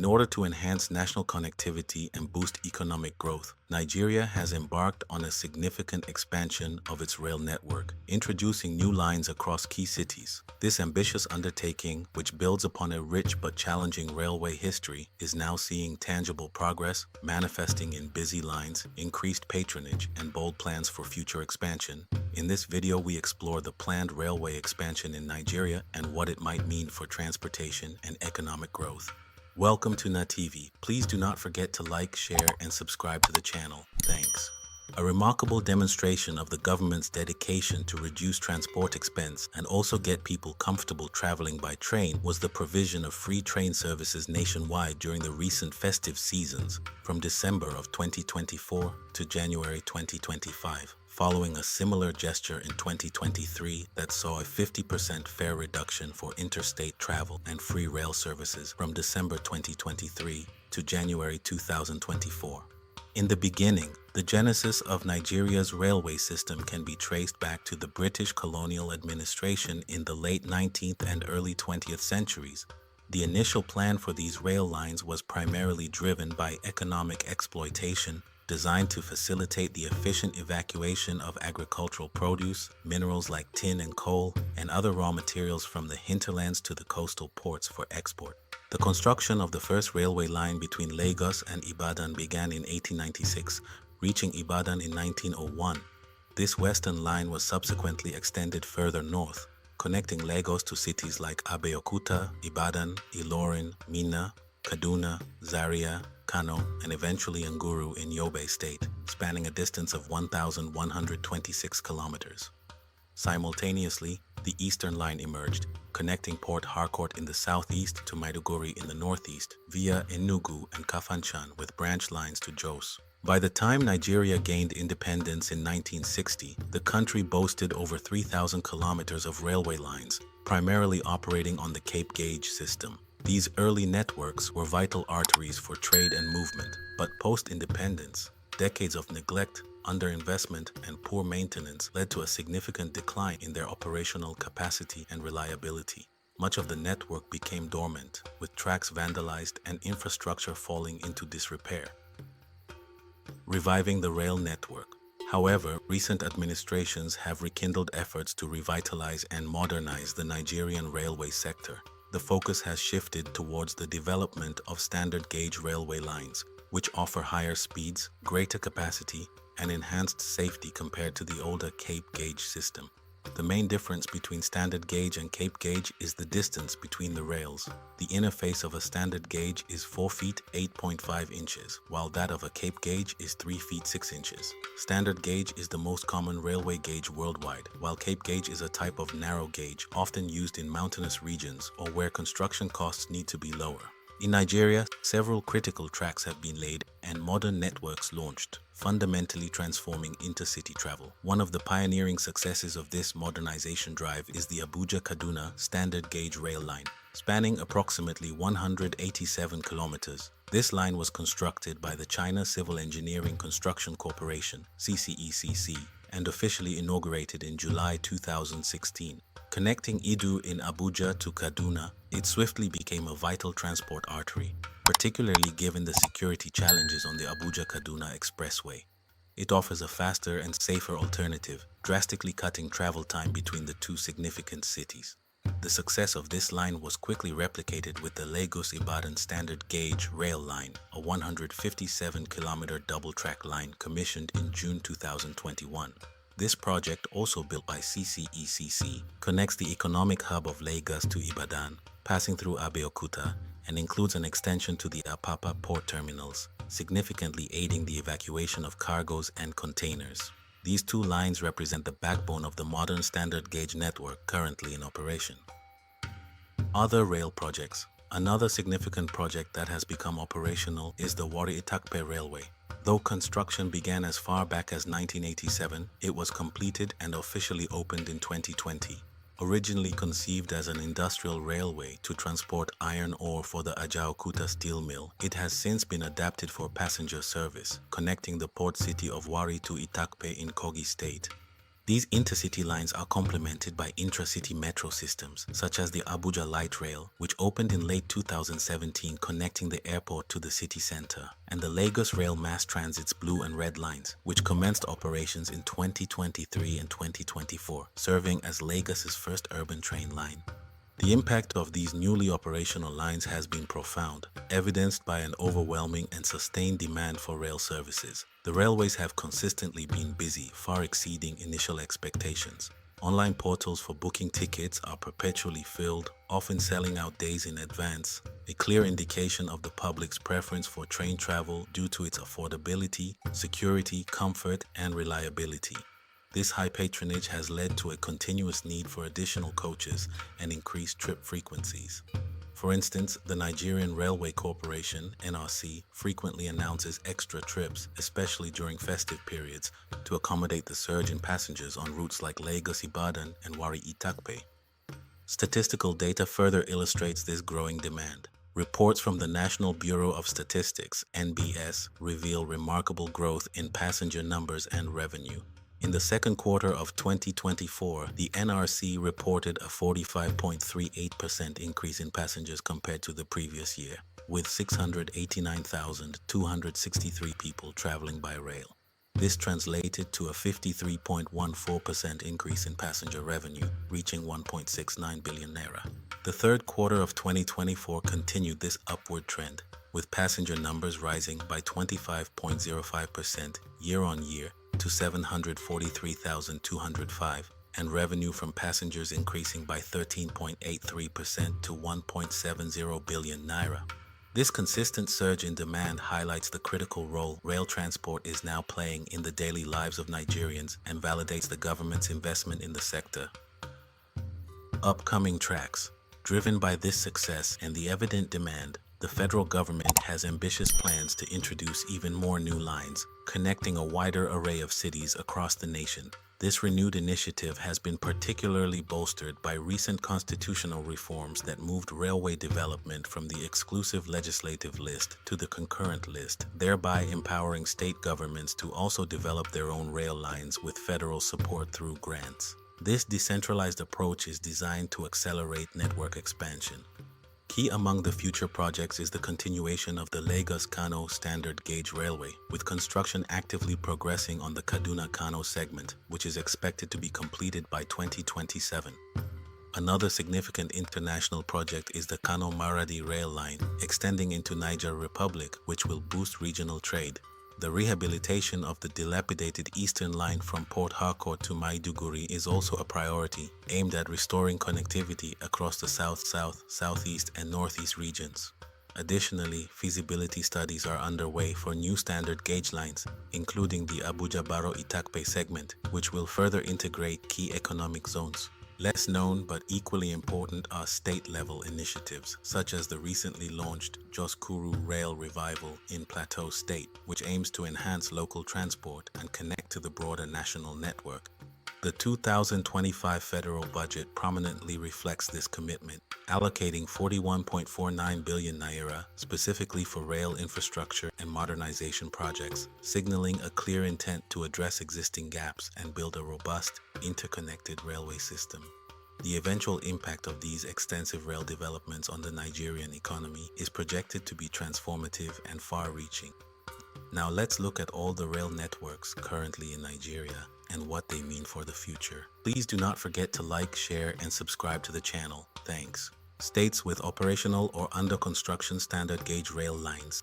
In order to enhance national connectivity and boost economic growth, Nigeria has embarked on a significant expansion of its rail network, introducing new lines across key cities. This ambitious undertaking, which builds upon a rich but challenging railway history, is now seeing tangible progress, manifesting in busy lines, increased patronage, and bold plans for future expansion. In this video, we explore the planned railway expansion in Nigeria and what it might mean for transportation and economic growth. Welcome to NaTV. Please do not forget to like, share, and subscribe to the channel. Thanks. A remarkable demonstration of the government's dedication to reduce transport expense and also get people comfortable traveling by train was the provision of free train services nationwide during the recent festive seasons from December of 2024 to January 2025. Following a similar gesture in 2023 that saw a 50% fare reduction for interstate travel and free rail services from December 2023 to January 2024. In the beginning, the genesis of Nigeria's railway system can be traced back to the British colonial administration in the late 19th and early 20th centuries. The initial plan for these rail lines was primarily driven by economic exploitation, designed to facilitate the efficient evacuation of agricultural produce, minerals like tin and coal, and other raw materials from the hinterlands to the coastal ports for export. The construction of the first railway line between Lagos and Ibadan began in 1896, reaching Ibadan in 1901. This western line was subsequently extended further north, connecting Lagos to cities like Abeokuta, Ibadan, Ilorin, Minna, Kaduna, Zaria, Kano, and eventually Nguru in Yobe State, spanning a distance of 1,126 kilometers. Simultaneously, the Eastern Line emerged, connecting Port Harcourt in the southeast to Maiduguri in the northeast via Enugu and Kafanchan with branch lines to Jos. By the time Nigeria gained independence in 1960, the country boasted over 3,000 kilometers of railway lines, primarily operating on the Cape Gauge system. These early networks were vital arteries for trade and movement, but post-independence, decades of neglect, underinvestment, and poor maintenance led to a significant decline in their operational capacity and reliability. Much of the network became dormant, with tracks vandalized and infrastructure falling into disrepair. Reviving the rail network. However, recent administrations have rekindled efforts to revitalize and modernize the Nigerian railway sector. The focus has shifted towards the development of standard gauge railway lines, which offer higher speeds, greater capacity, and enhanced safety compared to the older Cape Gauge system. The main difference between standard gauge and Cape Gauge is the distance between the rails. The inner face of a standard gauge is 4 feet 8.5 inches, while that of a Cape Gauge is 3 feet 6 inches. Standard gauge is the most common railway gauge worldwide, while Cape Gauge is a type of narrow gauge often used in mountainous regions or where construction costs need to be lower. In Nigeria, several critical tracks have been laid and modern networks launched, fundamentally transforming intercity travel. One of the pioneering successes of this modernization drive is the Abuja-Kaduna standard gauge rail line, spanning approximately 187 kilometers. This line was constructed by the China Civil Engineering Construction Corporation, CCECC, and officially inaugurated in July 2016. Connecting Idu in Abuja to Kaduna, it swiftly became a vital transport artery, particularly given the security challenges on the Abuja-Kaduna Expressway. It offers a faster and safer alternative, drastically cutting travel time between the two significant cities. The success of this line was quickly replicated with the Lagos-Ibadan standard gauge rail line, a 157-kilometer double-track line commissioned in June 2021. This project, also built by CCECC, connects the economic hub of Lagos to Ibadan, passing through Abeokuta, and includes an extension to the Apapa port terminals, significantly aiding the evacuation of cargoes and containers. These two lines represent the backbone of the modern standard gauge network currently in operation. Other rail projects. Another significant project that has become operational is the Warri-Itakpe Railway. Though construction began as far back as 1987, it was completed and officially opened in 2020. Originally conceived as an industrial railway to transport iron ore for the Ajaokuta steel mill, it has since been adapted for passenger service, connecting the port city of Warri to Itakpe in Kogi State. These intercity lines are complemented by intracity metro systems, such as the Abuja Light Rail, which opened in late 2017 connecting the airport to the city center, and the Lagos Rail Mass Transit's Blue and Red Lines, which commenced operations in 2023 and 2024, serving as Lagos's first urban train line. The impact of these newly operational lines has been profound, evidenced by an overwhelming and sustained demand for rail services. The railways have consistently been busy, far exceeding initial expectations. Online portals for booking tickets are perpetually filled, often selling out days in advance, a clear indication of the public's preference for train travel due to its affordability, security, comfort, and reliability. This high patronage has led to a continuous need for additional coaches and increased trip frequencies. For instance, the Nigerian Railway Corporation (NRC) frequently announces extra trips, especially during festive periods, to accommodate the surge in passengers on routes like Lagos-Ibadan and Warri-Itakpe. Statistical data further illustrates this growing demand. Reports from the National Bureau of Statistics (NBS) reveal remarkable growth in passenger numbers and revenue. In the second quarter of 2024, the NRC reported a 45.38% increase in passengers compared to the previous year, with 689,263 people traveling by rail. This translated to a 53.14% increase in passenger revenue, reaching 1.69 billion naira. The third quarter of 2024 continued this upward trend, with passenger numbers rising by 25.05% year-on-year to 743,205, and revenue from passengers increasing by 13.83% to 1.70 billion naira. This consistent surge in demand highlights the critical role rail transport is now playing in the daily lives of Nigerians and validates the government's investment in the sector. Upcoming tracks. Driven by this success and the evident demand, the federal government has ambitious plans to introduce even more new lines, connecting a wider array of cities across the nation. This renewed initiative has been particularly bolstered by recent constitutional reforms that moved railway development from the exclusive legislative list to the concurrent list, thereby empowering state governments to also develop their own rail lines with federal support through grants. This decentralized approach is designed to accelerate network expansion. Key among the future projects is the continuation of the Lagos-Kano standard gauge railway, with construction actively progressing on the Kaduna-Kano segment, which is expected to be completed by 2027. Another significant international project is the Kano-Maradi rail line, extending into Niger Republic, which will boost regional trade. The rehabilitation of the dilapidated eastern line from Port Harcourt to Maiduguri is also a priority, aimed at restoring connectivity across the south, southeast, and northeast regions. Additionally, feasibility studies are underway for new standard gauge lines, including the Abuja-Baro-Itakpe segment, which will further integrate key economic zones. Less known but equally important are state-level initiatives, such as the recently launched Jos Kuru Rail Revival in Plateau State, which aims to enhance local transport and connect to the broader national network. The 2025 federal budget prominently reflects this commitment, allocating 41.49 billion naira specifically for rail infrastructure and modernization projects, signaling a clear intent to address existing gaps and build a robust, interconnected railway system. The eventual impact of these extensive rail developments on the Nigerian economy is projected to be transformative and far-reaching. Now let's look at all the rail networks currently in Nigeria and what they mean for the future. Please do not forget to like, share, and subscribe to the channel. Thanks. States with operational or under construction standard gauge rail lines.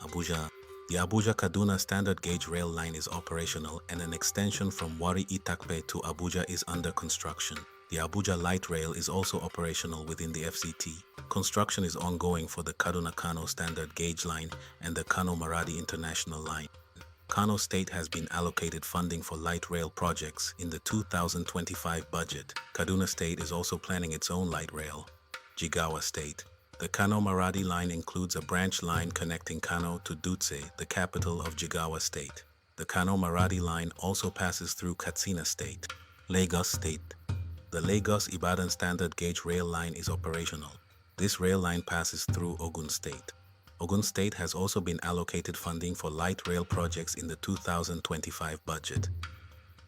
Abuja. The Abuja-Kaduna standard gauge rail line is operational, and an extension from Warri-Itakpe to Abuja is under construction. The Abuja Light Rail is also operational within the FCT. Construction is ongoing for the Kaduna-Kano standard gauge line and the Kano-Maradi International Line. Kano State has been allocated funding for light rail projects in the 2025 budget. Kaduna State is also planning its own light rail. Jigawa State. The Kano-Maradi line includes a branch line connecting Kano to Dutse, the capital of Jigawa State. The Kano-Maradi line also passes through Katsina State. Lagos State. The Lagos-Ibadan standard gauge rail line is operational. This rail line passes through Ogun State. Ogun State has also been allocated funding for light rail projects in the 2025 budget.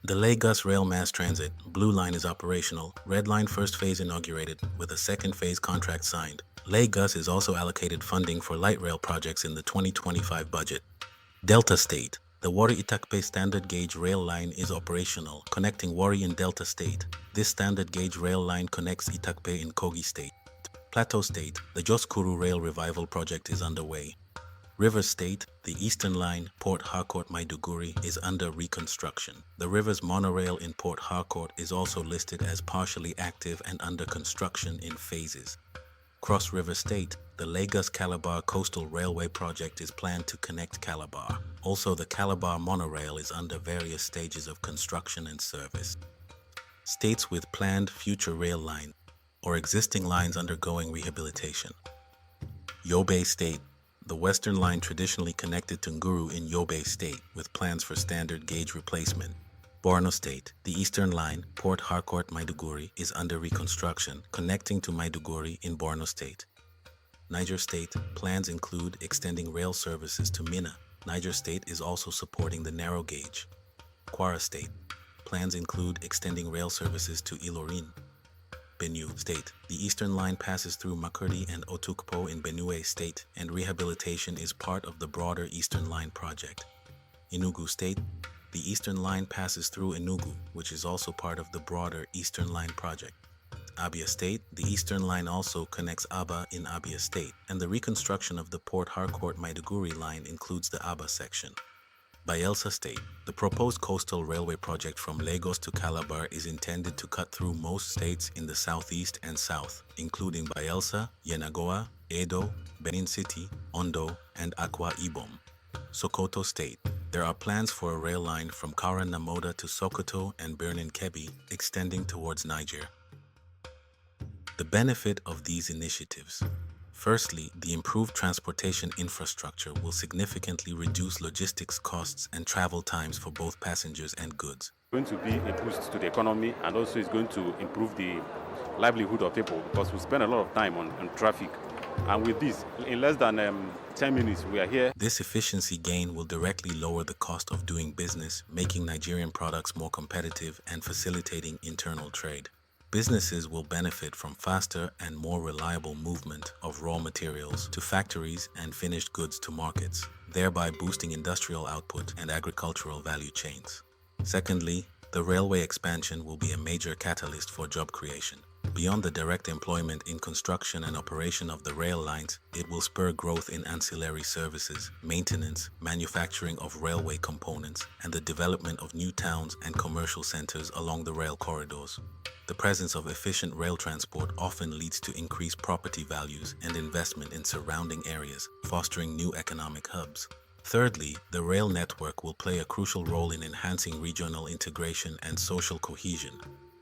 The Lagos Rail Mass Transit Blue Line is operational. Red Line first phase inaugurated, with a second phase contract signed. Lagos is also allocated funding for light rail projects in the 2025 budget. Delta State. The Warri Itakpe standard gauge rail line is operational, connecting Warri and Delta State. This standard gauge rail line connects Itakpe in Kogi State. Plateau State. The Joskuru Rail Revival project is underway. Rivers State, the Eastern Line, Port Harcourt Maiduguri, is under reconstruction. The Rivers Monorail in Port Harcourt is also listed as partially active and under construction in phases. Cross River State, the Lagos-Calabar Coastal Railway project is planned to connect Calabar. Also, the Calabar Monorail is under various stages of construction and service. States with planned future rail line or existing lines undergoing rehabilitation. Yobe State. The Western Line traditionally connected to Nguru in Yobe State, with plans for standard gauge replacement. Borno State. The Eastern Line, Port Harcourt Maiduguri, is under reconstruction, connecting to Maiduguri in Borno State. Niger State. Plans include extending rail services to Minna. Niger State is also supporting the narrow gauge. Kwara State. Plans include extending rail services to Ilorin. Benue State. The Eastern Line passes through Makurdi and Otukpo in Benue State, and rehabilitation is part of the broader Eastern Line project. Enugu State. The Eastern Line passes through Enugu, which is also part of the broader Eastern Line project. Abia State. The Eastern Line also connects Aba in Abia State, and the reconstruction of the Port Harcourt Maiduguri line includes the Aba section. Bayelsa State. The proposed coastal railway project from Lagos to Calabar is intended to cut through most states in the southeast and south, including Bayelsa, Yenagoa, Edo, Benin City, Ondo, and Akwa Ibom. Sokoto State. There are plans for a rail line from Kara Namoda to Sokoto and Birnin Kebbi, extending towards Niger. The benefit of these initiatives. Firstly, the improved transportation infrastructure will significantly reduce logistics costs and travel times for both passengers and goods. It's going to be a boost to the economy, and also it's going to improve the livelihood of people, because we spend a lot of time on traffic. And with this, in less than 10 minutes, we are here. This efficiency gain will directly lower the cost of doing business, making Nigerian products more competitive and facilitating internal trade. Businesses will benefit from faster and more reliable movement of raw materials to factories and finished goods to markets, thereby boosting industrial output and agricultural value chains. Secondly, the railway expansion will be a major catalyst for job creation. Beyond the direct employment in construction and operation of the rail lines, it will spur growth in ancillary services, maintenance, manufacturing of railway components, and the development of new towns and commercial centers along the rail corridors. The presence of efficient rail transport often leads to increased property values and investment in surrounding areas, fostering new economic hubs. Thirdly, the rail network will play a crucial role in enhancing regional integration and social cohesion.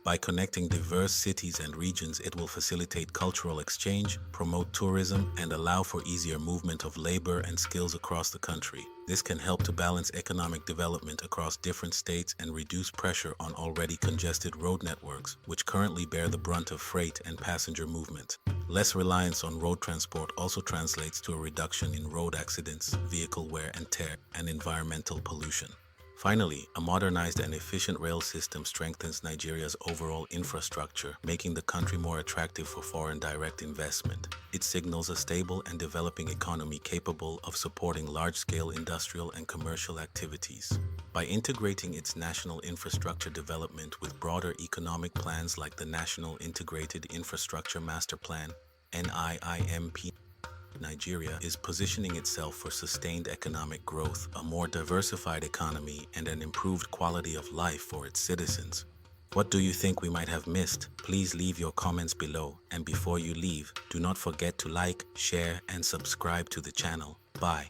By connecting diverse cities and regions, it will facilitate cultural exchange, promote tourism, and allow for easier movement of labor and skills across the country. This can help to balance economic development across different states and reduce pressure on already congested road networks, which currently bear the brunt of freight and passenger movement. Less reliance on road transport also translates to a reduction in road accidents, vehicle wear and tear, and environmental pollution. Finally, a modernized and efficient rail system strengthens Nigeria's overall infrastructure, making the country more attractive for foreign direct investment. It signals a stable and developing economy capable of supporting large-scale industrial and commercial activities. By integrating its national infrastructure development with broader economic plans like the National Integrated Infrastructure Master Plan, NIIMP, Nigeria is positioning itself for sustained economic growth, a more diversified economy, and an improved quality of life for its citizens. What do you think we might have missed? Please leave your comments below, and before you leave, do not forget to like, share, and subscribe to the channel. Bye.